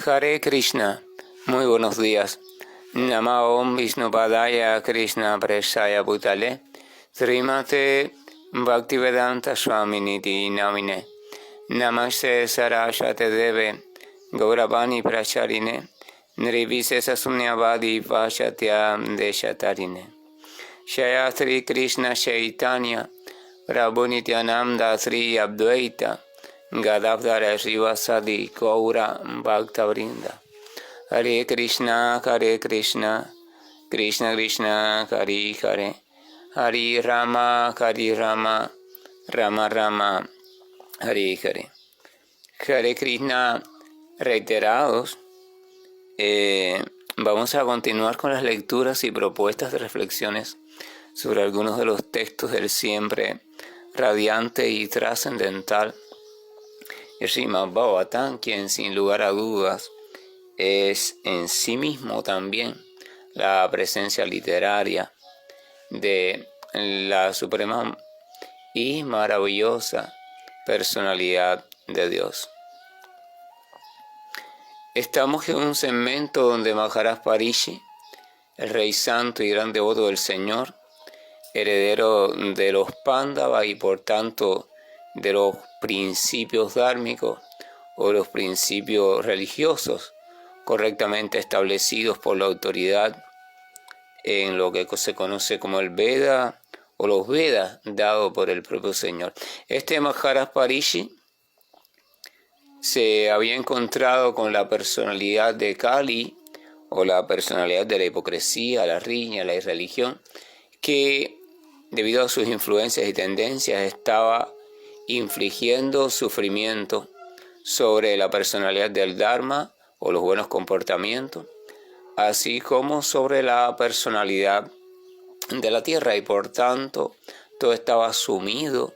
Hare Krishna, muy buenos días. Namo Om Vishnupadaya Krishna Preshaya Bhutale Srimate Bhaktivedanta Swaminiti Namine Namaste Saraswate Deve Gauravani Pracharine Nirvisesa Sunyavadi Vashatya Deshatarine Shaya Sri Krishna Chaitanya Prabhu Nityananda Sri Advaita Gadavdara Srivasadi Gaura Bhaktavrinda Hare Krishna, Krishna Krishna, Hare Hare, Hare Rama, Rama Rama, Hare Hare. Hare Krishna reiterados. Vamos a continuar con las lecturas y propuestas de reflexiones sobre algunos de los textos del siempre radiante y trascendental Srimad Bhagavatam, quien sin lugar a dudas es en sí mismo también la presencia literaria de la suprema y maravillosa personalidad de Dios. Estamos en un segmento donde Maharaj Parishi, el rey santo y gran devoto del Señor, heredero de los Pándavas y por tanto de los principios dármicos o los principios religiosos correctamente establecidos por la autoridad en lo que se conoce como el Veda o los Vedas dados por el propio Señor. Este Maharaj Parishi se había encontrado con la personalidad de Kali o la personalidad de la hipocresía, la riña, la irreligión, que debido a sus influencias y tendencias estaba infligiendo sufrimiento sobre la personalidad del Dharma o los buenos comportamientos, así como sobre la personalidad de la tierra, y por tanto todo estaba sumido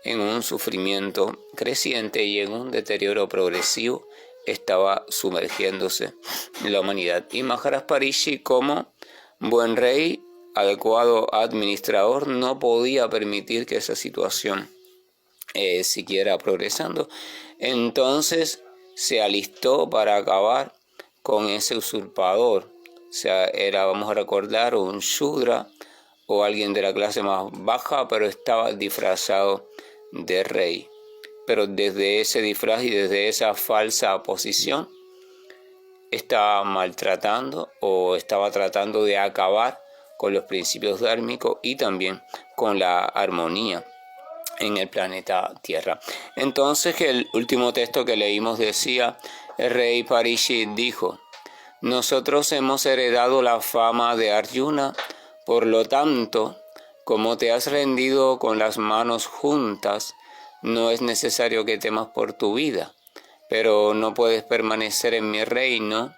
en un sufrimiento creciente y en un deterioro progresivo estaba sumergiéndose la humanidad. Y Maharaj Parishi, como buen rey, adecuado administrador, no podía permitir que esa situación siguiera progresando. Entonces se alistó para acabar con ese usurpador. O sea, era, vamos a recordar, un Shudra o alguien de la clase más baja, pero estaba disfrazado de rey. Pero desde ese disfraz y desde esa falsa posición estaba maltratando o estaba tratando de acabar con los principios dármicos y también con la armonía en el planeta Tierra. Entonces el último texto que leímos decía: el rey Parishi dijo: nosotros hemos heredado la fama de Arjuna, por lo tanto, como te has rendido con las manos juntas, no es necesario que temas por tu vida, pero no puedes permanecer en mi reino,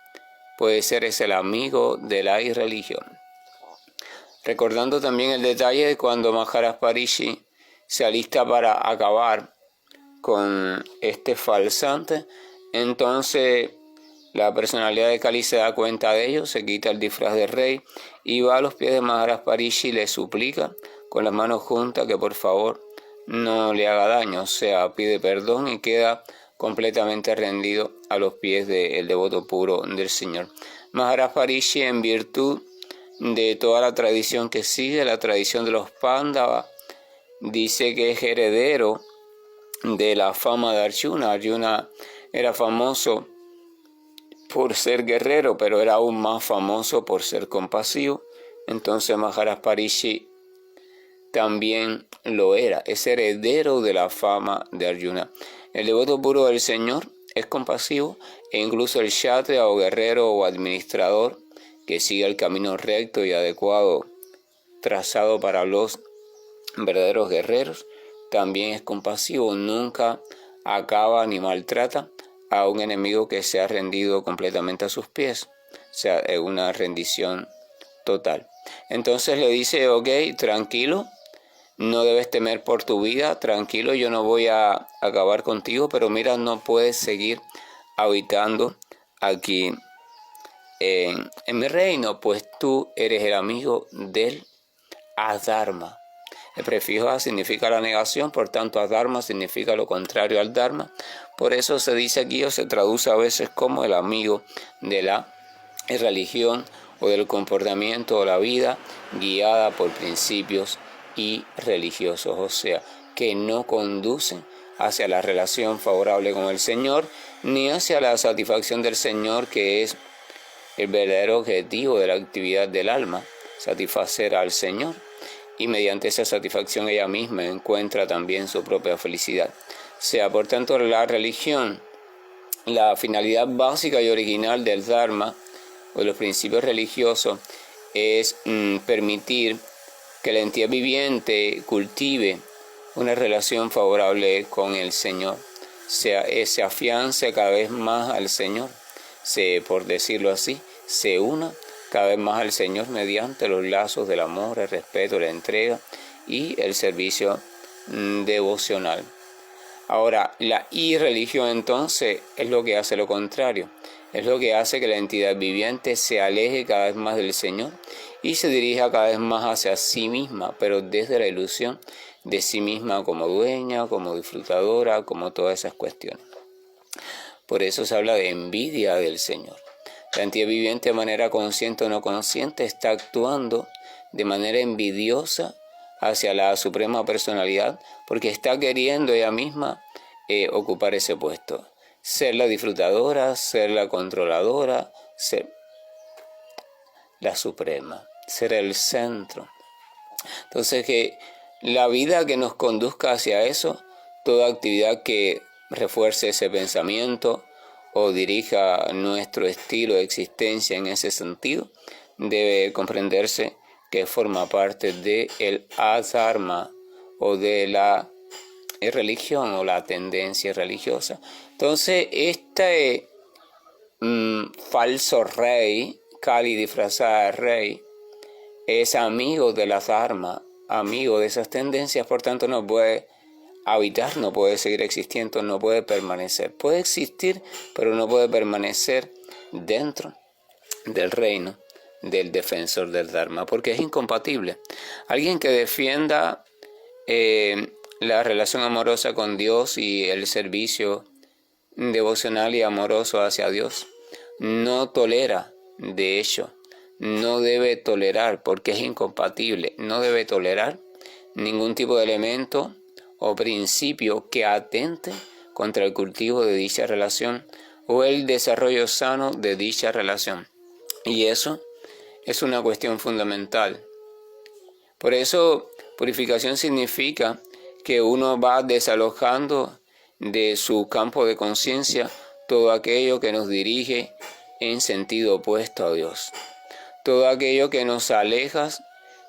pues eres el amigo de la irreligión. Recordando también el detalle de cuando Maharaj Parishi se alista para acabar con este falsante, entonces la personalidad de Kali se da cuenta de ello, se quita el disfraz de rey y va a los pies de Maharaj Parishi y le suplica con las manos juntas que por favor no le haga daño, o sea, pide perdón y queda completamente rendido a los pies del devoto puro del Señor. Maharaj Parishi, en virtud de toda la tradición que sigue, la tradición de los Pándavas, dice que es heredero de la fama de Arjuna. Arjuna era famoso por ser guerrero, pero era aún más famoso por ser compasivo. Entonces Maharaj Parishi también lo era, es heredero de la fama de Arjuna. El devoto puro del Señor es compasivo, e incluso el kshatriya o guerrero o administrador que sigue el camino recto y adecuado trazado para los verdaderos guerreros, también es compasivo, nunca acaba ni maltrata a un enemigo que se ha rendido completamente a sus pies, o sea, es una rendición total. Entonces le dice: ok, tranquilo, no debes temer por tu vida, tranquilo, yo no voy a acabar contigo, pero mira, no puedes seguir habitando aquí en mi reino, pues tú eres el amigo del Adharma. El prefijo a significa la negación, por tanto adharma significa lo contrario al dharma. Por eso se dice aquí o se traduce a veces como el amigo de la religión o del comportamiento o la vida guiada por principios irreligiosos, o sea, que no conducen hacia la relación favorable con el Señor, ni hacia la satisfacción del Señor, que es el verdadero objetivo de la actividad del alma, satisfacer al Señor, y mediante esa satisfacción ella misma encuentra también su propia felicidad. O sea, por tanto, la religión, la finalidad básica y original del Dharma, o de los principios religiosos, es permitir que la entidad viviente cultive una relación favorable con el Señor, se afiance cada vez más al Señor, por decirlo así, se una cada vez más al Señor mediante los lazos del amor, el respeto, la entrega y el servicio devocional. Ahora, la irreligión entonces es lo que hace lo contrario, es lo que hace que la entidad viviente se aleje cada vez más del Señor y se dirija cada vez más hacia sí misma, pero desde la ilusión de sí misma como dueña, como disfrutadora, como todas esas cuestiones. Por eso se habla de envidia del Señor. La entidad viviente, de manera consciente o no consciente, está actuando de manera envidiosa hacia la Suprema Personalidad, porque está queriendo ella misma ocupar ese puesto, ser la disfrutadora, ser la controladora, ser la Suprema, ser el centro. Entonces, que la vida que nos conduzca hacia eso, toda actividad que refuerce ese pensamiento o dirija nuestro estilo de existencia en ese sentido, debe comprenderse que forma parte del adharma o de la religión o la tendencia religiosa. Entonces, este falso rey, Kali disfrazada de rey, es amigo de la dharma, amigo de esas tendencias, por tanto no puede habitar, no puede seguir existiendo, no puede permanecer. Puede existir, pero no puede permanecer dentro del reino del defensor del Dharma, porque es incompatible. Alguien que defienda la relación amorosa con Dios y el servicio devocional y amoroso hacia Dios, no tolera, de hecho, no debe tolerar, porque es incompatible, no debe tolerar ningún tipo de elemento o principio que atente contra el cultivo de dicha relación o el desarrollo sano de dicha relación. Y eso es una cuestión fundamental. Por eso, purificación significa que uno va desalojando de su campo de conciencia todo aquello que nos dirige en sentido opuesto a Dios. Todo aquello que nos aleja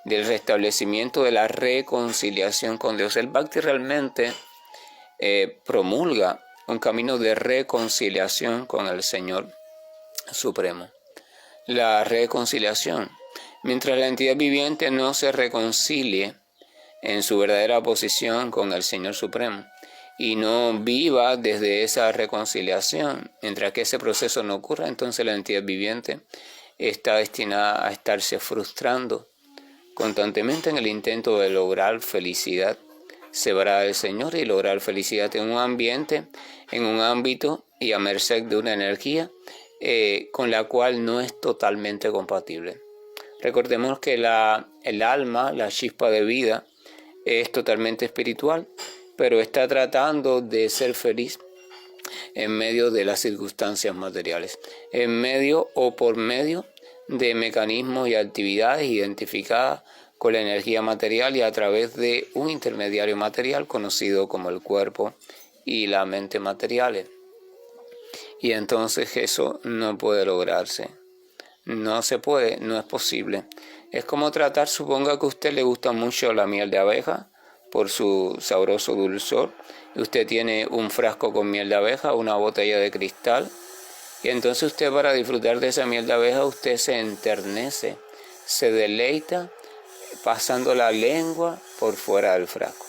del restablecimiento de la reconciliación con Dios. El Bhakti realmente promulga un camino de reconciliación con el Señor Supremo. La reconciliación. Mientras la entidad viviente no se reconcilie en su verdadera posición con el Señor Supremo y no viva desde esa reconciliación, mientras que ese proceso no ocurra, entonces la entidad viviente está destinada a estarse frustrando constantemente en el intento de lograr felicidad separada del Señor y lograr felicidad en un ambiente, en un ámbito y a merced de una energía con la cual no es totalmente compatible. Recordemos que el alma, la chispa de vida, es totalmente espiritual, pero está tratando de ser feliz en medio de las circunstancias materiales, en medio o por medio de mecanismos y actividades identificadas con la energía material y a través de un intermediario material conocido como el cuerpo y la mente materiales. Y entonces eso no puede lograrse. No se puede, no es posible. Es como tratar, suponga que a usted le gusta mucho la miel de abeja por su sabroso dulzor, y usted tiene un frasco con miel de abeja, una botella de cristal, y entonces usted, para disfrutar de esa miel de abeja, usted se enternece, se deleita pasando la lengua por fuera del frasco.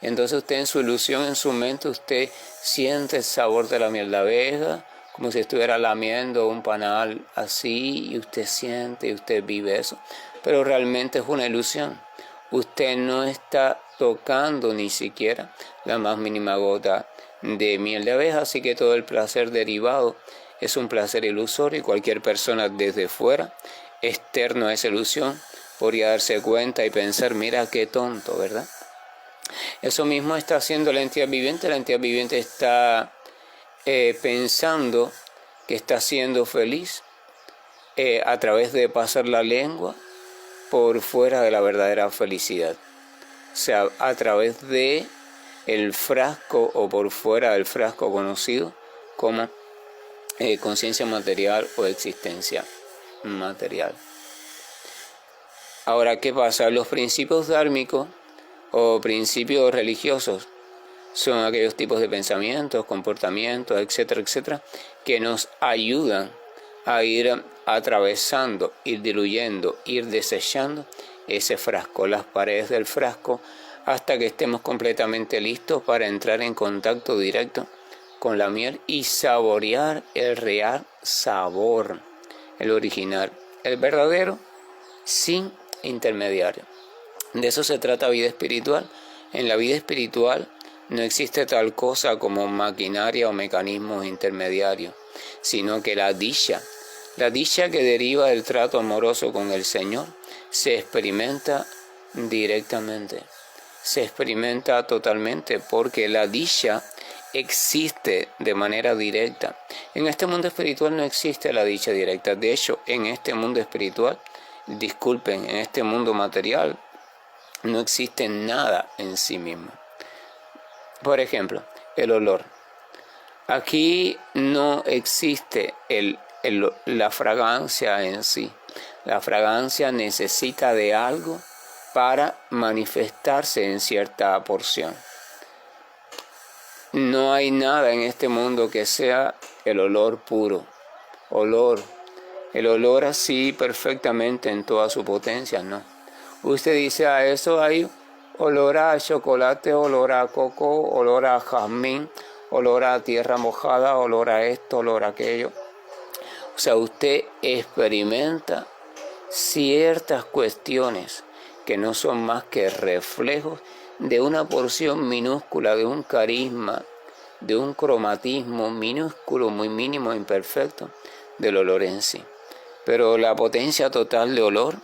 Y entonces usted, en su ilusión, en su mente, usted siente el sabor de la miel de abeja, como si estuviera lamiendo un panal así, y usted siente y usted vive eso. Pero realmente es una ilusión. usted no está tocando ni siquiera la más mínima gota de miel de abeja, así que todo el placer derivado es un placer ilusorio y cualquier persona desde fuera, externo a esa ilusión, podría darse cuenta y pensar, mira qué tonto, ¿verdad? Eso mismo está haciendo la entidad viviente está pensando que está siendo feliz a través de pasar la lengua por fuera de la verdadera felicidad. O sea, a través de el frasco o por fuera del frasco conocido como conciencia material o existencia material. Ahora, ¿qué pasa? Los principios dármicos o principios religiosos son aquellos tipos de pensamientos, comportamientos, etcétera, etcétera, que nos ayudan a ir atravesando, ir diluyendo, ir desechando ese frasco, las paredes del frasco, hasta que estemos completamente listos para entrar en contacto directo con la miel y saborear el real sabor, el original, el verdadero, sin intermediario. De eso se trata vida espiritual. En la vida espiritual no existe tal cosa como maquinaria o mecanismos intermediarios, sino que la dicha que deriva del trato amoroso con el Señor, se experimenta directamente, se experimenta totalmente, porque la dicha existe de manera directa. En este mundo espiritual no existe la dicha directa. De hecho, en este mundo espiritual, en este mundo material, no existe nada en sí mismo. Por ejemplo, el olor. Aquí no existe la fragancia en sí. La fragancia necesita de algo para manifestarse en cierta porción. No hay nada en este mundo que sea el olor puro. El olor así perfectamente en toda su potencia, no. Usted dice a eso hay olor a chocolate, olor a coco, olor a jazmín, olor a tierra mojada, olor a esto, olor a aquello. O sea, usted experimenta ciertas cuestiones que no son más que reflejos de una porción minúscula, de un carisma, de un cromatismo minúsculo, muy mínimo, imperfecto, del olor en sí. Pero la potencia total de olor,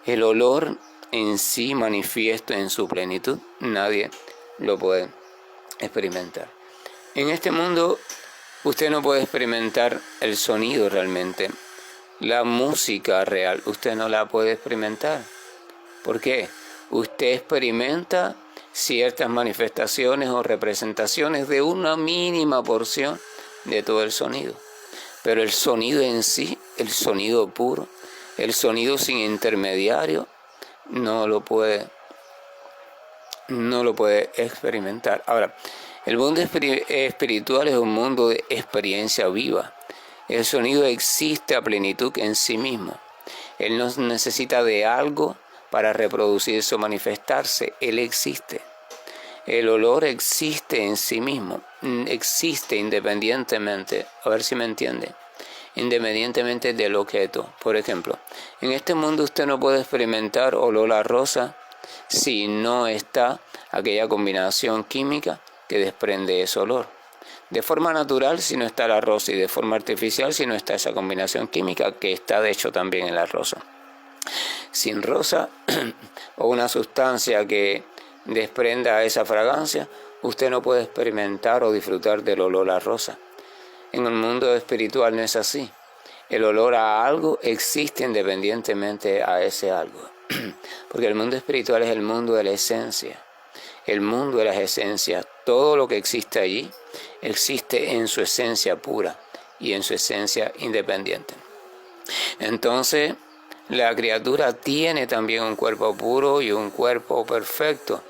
el olor en sí manifiesto en su plenitud, nadie lo puede experimentar. En este mundo usted no puede experimentar el sonido realmente, la música real, usted no la puede experimentar. ¿Por qué? Usted experimenta ciertas manifestaciones o representaciones de una mínima porción de todo el sonido. Pero el sonido en sí, el sonido puro, el sonido sin intermediario, no lo puede experimentar. Ahora, el mundo espiritual es un mundo de experiencia viva. El sonido existe a plenitud en sí mismo. Él no necesita de algo para reproducirse o manifestarse. Él existe. El olor existe en sí mismo. Existe independientemente. A ver si me entiende. Independientemente del objeto. Por ejemplo, en este mundo usted no puede experimentar olor a rosa si no está aquella combinación química que desprende ese olor. De forma natural si no está la rosa, y de forma artificial si no está esa combinación química que está de hecho también en la rosa. Sin rosa o una sustancia que desprenda esa fragancia, usted no puede experimentar o disfrutar del olor a rosa. En el mundo espiritual no es así. El olor a algo existe independientemente a ese algo. Porque el mundo espiritual es el mundo de la esencia. El mundo de las esencias. Todo lo que existe allí existe en su esencia pura y en su esencia independiente. Entonces, la criatura tiene también un cuerpo puro y un cuerpo perfecto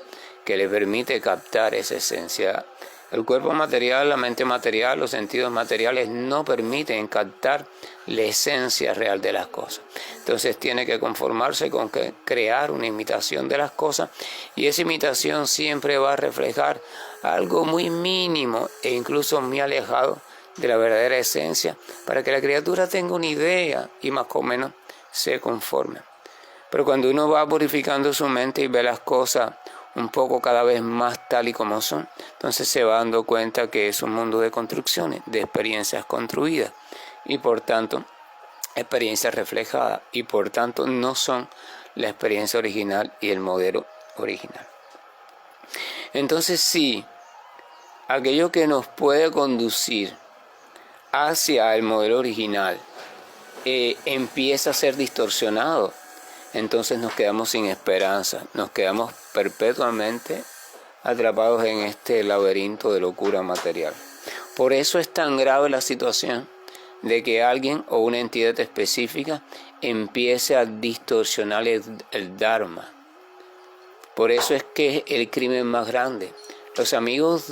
que le permite captar esa esencia. El cuerpo material, la mente material, los sentidos materiales no permiten captar la esencia real de las cosas. Entonces tiene que conformarse con crear una imitación de las cosas, y esa imitación siempre va a reflejar algo muy mínimo e incluso muy alejado de la verdadera esencia, para que la criatura tenga una idea y más o menos se conforme. Pero cuando uno va purificando su mente y ve las cosas un poco cada vez más tal y como son, entonces se va dando cuenta que es un mundo de construcciones, de experiencias construidas y por tanto experiencias reflejadas y por tanto no son la experiencia original y el modelo original. Entonces sí, aquello que nos puede conducir hacia el modelo original empieza a ser distorsionado, entonces nos quedamos sin esperanza, nos quedamos perpetuamente atrapados en este laberinto de locura material. Por eso es tan grave la situación de que alguien o una entidad específica empiece a distorsionar el Dharma. Por eso es que es el crimen más grande. Los amigos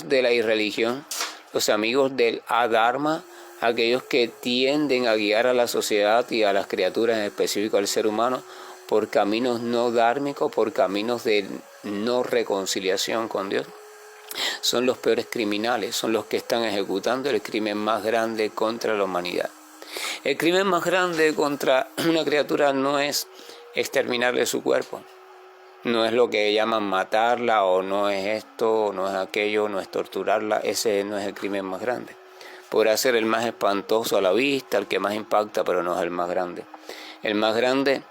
de la irreligión, los amigos del adharma, aquellos que tienden a guiar a la sociedad y a las criaturas, en específico al ser humano, por caminos no dármicos, por caminos de no reconciliación con Dios, son los peores criminales, son los que están ejecutando el crimen más grande contra la humanidad. El crimen más grande contra una criatura no es exterminarle su cuerpo, no es lo que llaman matarla, o no es esto, o no es aquello, no es torturarla. Ese no es el crimen más grande. Podrá ser el más espantoso a la vista, el que más impacta, pero no es el más grande. El más grande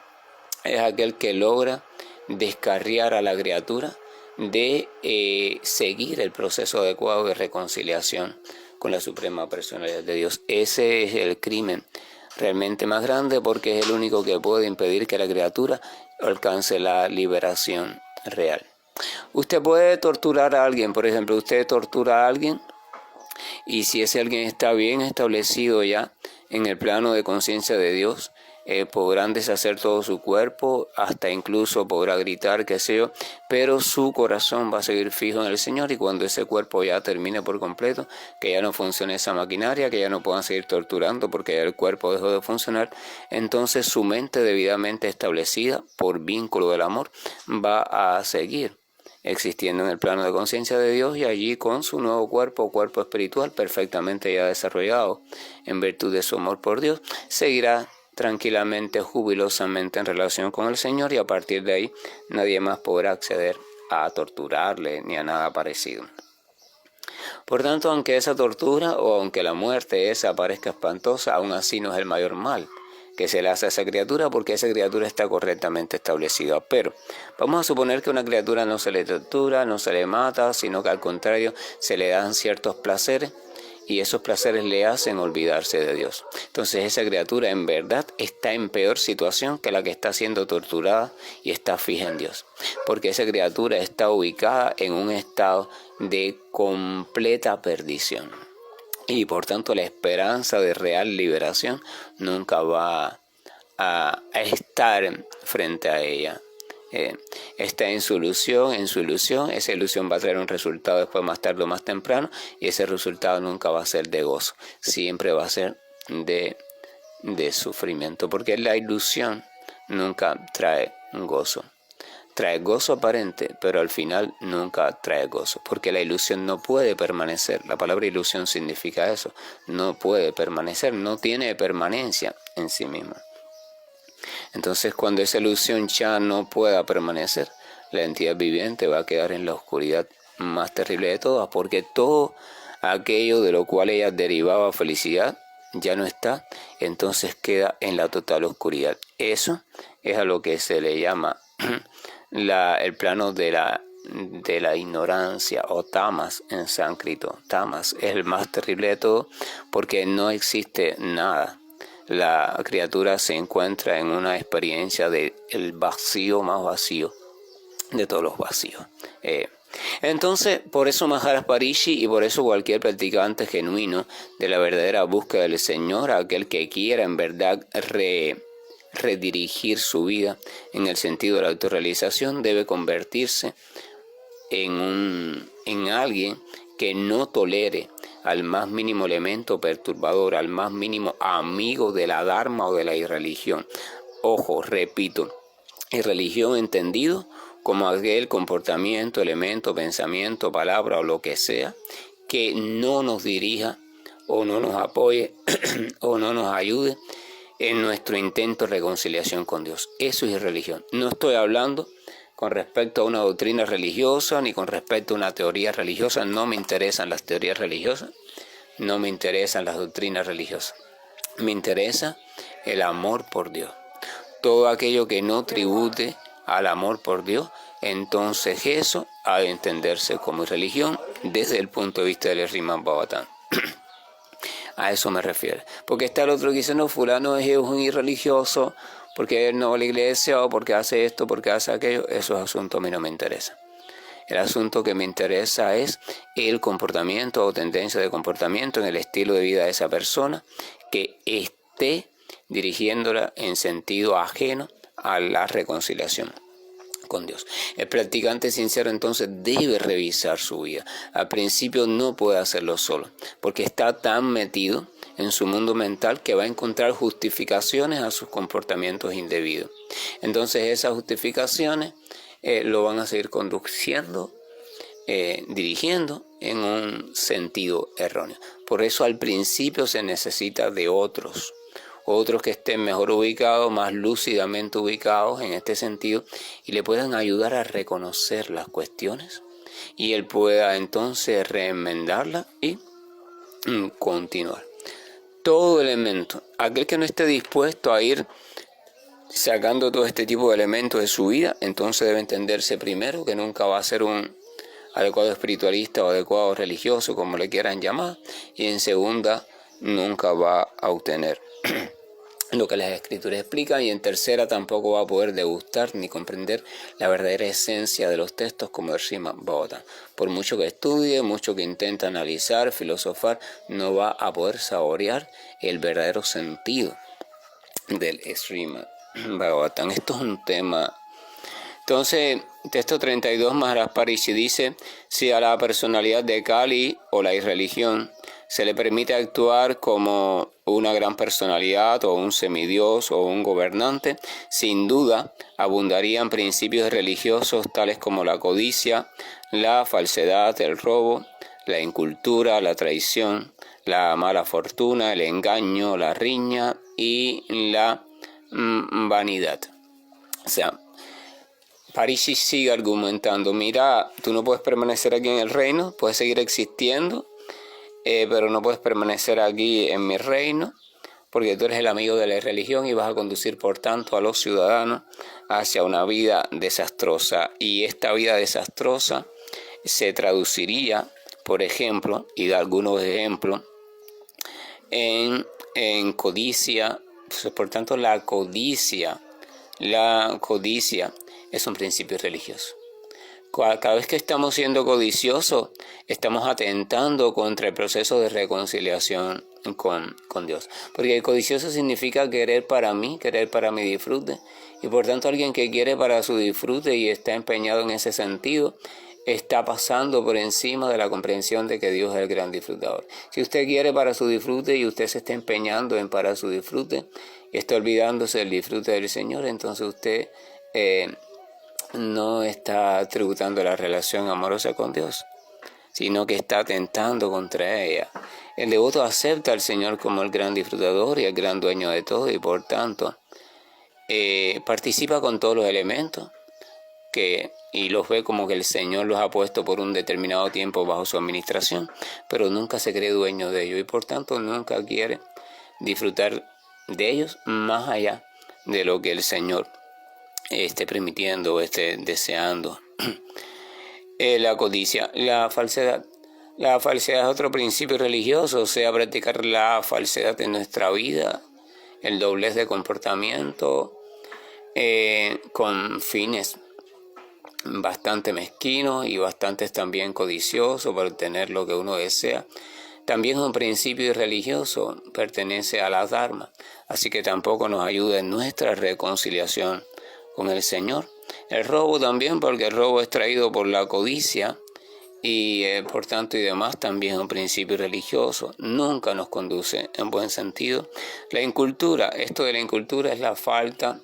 es aquel que logra descarriar a la criatura de seguir el proceso adecuado de reconciliación con la suprema personalidad de Dios. Ese es el crimen realmente más grande, porque es el único que puede impedir que la criatura alcance la liberación real. Usted puede torturar a alguien, por ejemplo, usted tortura a alguien, y si ese alguien está bien establecido ya en el plano de conciencia de Dios, podrán deshacer todo su cuerpo, hasta incluso podrá gritar, qué sé yo, pero su corazón va a seguir fijo en el Señor, y cuando ese cuerpo ya termine por completo, que ya no funcione esa maquinaria, que ya no puedan seguir torturando porque ya el cuerpo dejó de funcionar, entonces su mente debidamente establecida por vínculo del amor va a seguir existiendo en el plano de conciencia de Dios, y allí con su nuevo cuerpo espiritual perfectamente ya desarrollado en virtud de su amor por Dios, seguirá tranquilamente, jubilosamente en relación con el Señor, y a partir de ahí nadie más podrá acceder a torturarle ni a nada parecido. Por tanto, aunque esa tortura o aunque la muerte esa parezca espantosa, aún así no es el mayor mal que se le hace a esa criatura, porque esa criatura está correctamente establecida. Pero vamos a suponer que a una criatura no se le tortura, no se le mata, sino que al contrario se le dan ciertos placeres, y esos placeres le hacen olvidarse de Dios. Entonces esa criatura en verdad está en peor situación que la que está siendo torturada y está fija en Dios, porque esa criatura está ubicada en un estado de completa perdición, y por tanto la esperanza de real liberación nunca va a estar frente a ella. Está en su ilusión, esa ilusión va a traer un resultado después, más tarde o más temprano, y ese resultado nunca va a ser de gozo, siempre va a ser de sufrimiento, porque la ilusión nunca trae gozo. Trae gozo aparente, pero al final nunca trae gozo, porque la ilusión no puede permanecer. La palabra ilusión significa eso, no puede permanecer, no tiene permanencia en sí misma. Entonces, cuando esa ilusión ya no pueda permanecer, la entidad viviente va a quedar en la oscuridad más terrible de todas, porque todo aquello de lo cual ella derivaba felicidad ya no está, entonces queda en la total oscuridad. Eso es a lo que se le llama el plano de la ignorancia, o tamas en sánscrito. Tamas es el más terrible de todo, porque no existe nada. La criatura se encuentra en una experiencia del vacío más vacío de todos los vacíos. Entonces, por eso Maharaj Parishi, y por eso cualquier practicante genuino de la verdadera búsqueda del Señor, aquel que quiera en verdad redirigir su vida en el sentido de la autorrealización, debe convertirse en alguien que no tolere al más mínimo elemento perturbador, al más mínimo amigo de la dharma o de la irreligión. Ojo, repito, irreligión entendido como aquel comportamiento, elemento, pensamiento, palabra o lo que sea que no nos dirija o no nos apoye o no nos ayude en nuestro intento de reconciliación con Dios. Eso es religión. No estoy hablando con respecto a una doctrina religiosa ni con respecto a una teoría religiosa. No me interesan las teorías religiosas, no me interesan las doctrinas religiosas. Me interesa el amor por Dios. Todo aquello que no tribute al amor por Dios, entonces eso ha de entenderse como religión desde el punto de vista del Srimad Bhagavatam. A eso me refiero. Porque está el otro que dice, no, fulano es un irreligioso, porque él no va a la iglesia, o porque hace esto, porque hace aquello. Esos asuntos a mí no me interesan. El asunto que me interesa es el comportamiento o tendencia de comportamiento en el estilo de vida de esa persona que esté dirigiéndola en sentido ajeno a la reconciliación con Dios. El practicante sincero entonces debe revisar su vida. Al principio no puede hacerlo solo, porque está tan metido en su mundo mental que va a encontrar justificaciones a sus comportamientos indebidos. Entonces esas justificaciones lo van a seguir conduciendo, dirigiendo en un sentido erróneo. Por eso al principio se necesita de otros que estén mejor ubicados, más lúcidamente ubicados en este sentido, y le puedan ayudar a reconocer las cuestiones, y él pueda entonces reenmendarlas y continuar. Todo elemento, aquel que no esté dispuesto a ir sacando todo este tipo de elementos de su vida, entonces debe entenderse primero que nunca va a ser un adecuado espiritualista o adecuado religioso, como le quieran llamar, y en segunda, nunca va a obtener lo que las escrituras explican, y en tercera tampoco va a poder degustar ni comprender la verdadera esencia de los textos como el Srimad Bhagavatam. Por mucho que estudie, mucho que intente analizar, filosofar, no va a poder saborear el verdadero sentido del Srimad Bhagavatam. Esto es un tema. Entonces, texto 32, Maharaj Parishi dice, si a la personalidad de Kali o la irreligión se le permite actuar como una gran personalidad o un semidios o un gobernante, sin duda abundarían principios religiosos tales como la codicia, la falsedad, el robo, la incultura, la traición, la mala fortuna, el engaño, la riña y la vanidad. O sea, Parishi sigue argumentando, mira, tú no puedes permanecer aquí en el reino, puedes seguir existiendo, pero no puedes permanecer aquí en mi reino, porque tú eres el amigo de la religión y vas a conducir, por tanto, a los ciudadanos hacia una vida desastrosa. Y esta vida desastrosa se traduciría, por ejemplo, y da algunos ejemplos, en codicia. Por tanto, la codicia es un principio religioso. Cada vez que estamos siendo codiciosos, estamos atentando contra el proceso de reconciliación con Dios. Porque el codicioso significa querer para mí, querer para mi disfrute. Y por tanto, alguien que quiere para su disfrute y está empeñado en ese sentido, está pasando por encima de la comprensión de que Dios es el gran disfrutador. Si usted quiere para su disfrute y usted se está empeñando en para su disfrute, y está olvidándose del disfrute del Señor, entonces usted no está tributando la relación amorosa con Dios, sino que está atentando contra ella. El devoto acepta al Señor como el gran disfrutador y el gran dueño de todo, y por tanto participa con todos los elementos y los ve como que el Señor los ha puesto por un determinado tiempo bajo su administración, pero nunca se cree dueño de ellos y por tanto nunca quiere disfrutar de ellos más allá de lo que el Señor esté permitiendo o esté deseando. La codicia, la falsedad. La falsedad es otro principio religioso, o sea, practicar la falsedad en nuestra vida, el doblez de comportamiento con fines bastante mezquinos y bastantes también codiciosos para obtener lo que uno desea. También es un principio religioso, pertenece a la Dharma, así que tampoco nos ayuda en nuestra reconciliación con el Señor. El robo también, porque el robo es traído por la codicia y por tanto y demás también es un principio religioso, nunca nos conduce en buen sentido. La incultura, esto de la incultura es la falta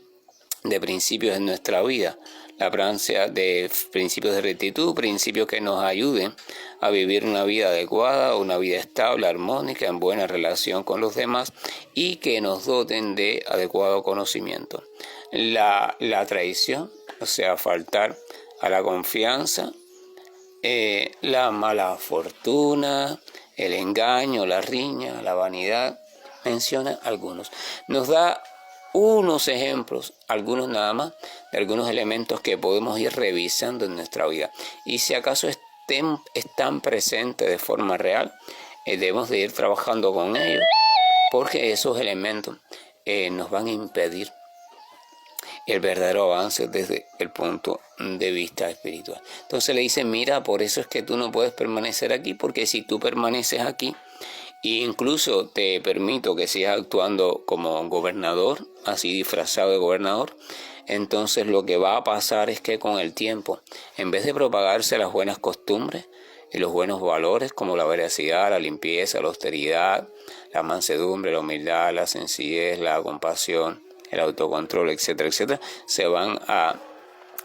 de principios en nuestra vida, la prancia de principios de rectitud, principios que nos ayuden a vivir una vida adecuada, una vida estable, armónica, en buena relación con los demás y que nos doten de adecuado conocimiento. La traición, o sea, faltar a la confianza, la mala fortuna, el engaño, la riña, la vanidad, menciona algunos. Nos da unos ejemplos, algunos nada más, de algunos elementos que podemos ir revisando en nuestra vida. Y si acaso están presentes de forma real, debemos de ir trabajando con ellos, porque esos elementos nos van a impedir el verdadero avance desde el punto de vista espiritual. Entonces le dice, mira, por eso es que tú no puedes permanecer aquí, porque si tú permaneces aquí, e incluso te permito que sigas actuando como gobernador, así disfrazado de gobernador, entonces lo que va a pasar es que con el tiempo, en vez de propagarse las buenas costumbres y los buenos valores como la veracidad, la limpieza, la austeridad, la mansedumbre, la humildad, la sencillez, la compasión, el autocontrol, etcétera, etcétera, se van a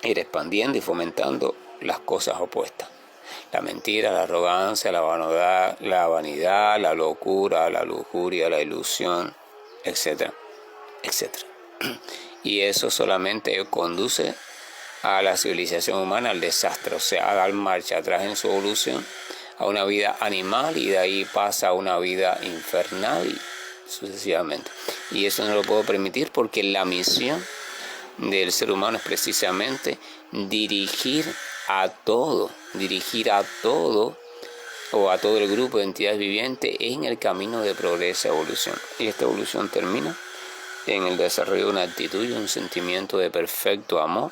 ir expandiendo y fomentando las cosas opuestas. La mentira, la arrogancia, la vanidad, la locura, la lujuria, la ilusión, etcétera, etcétera. Y eso solamente conduce a la civilización humana al desastre, o sea, a dar marcha atrás en su evolución a una vida animal y de ahí pasa a una vida infernal y sucesivamente. Y eso no lo puedo permitir porque la misión del ser humano es precisamente dirigir a todo o a todo el grupo de entidades vivientes en el camino de progreso y evolución. Y esta evolución termina en el desarrollo de una actitud y un sentimiento de perfecto amor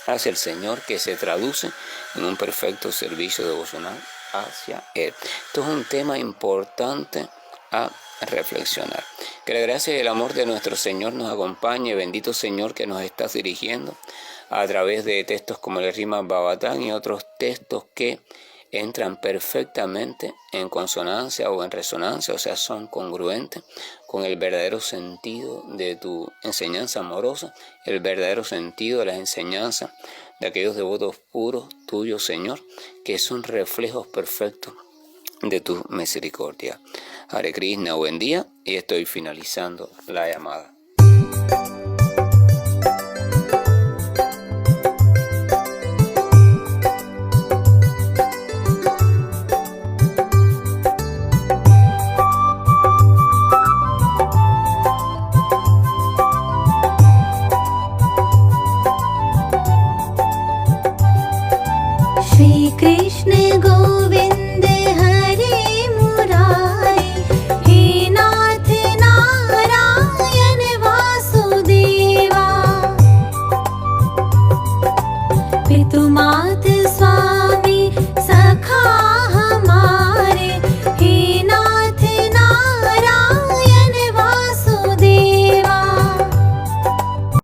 hacia el Señor que se traduce en un perfecto servicio devocional hacia Él. Esto es un tema importante a reflexionar. Que la gracia y el amor de nuestro Señor nos acompañe. Bendito Señor que nos estás dirigiendo a través de textos como el Rima Bhavatán y otros textos que entran perfectamente en consonancia o en resonancia, o sea, son congruentes con el verdadero sentido de tu enseñanza amorosa, el verdadero sentido de las enseñanzas de aquellos devotos puros tuyos, Señor, que son reflejos perfectos de tu misericordia. Hare Krishna, buen día, y estoy finalizando la llamada.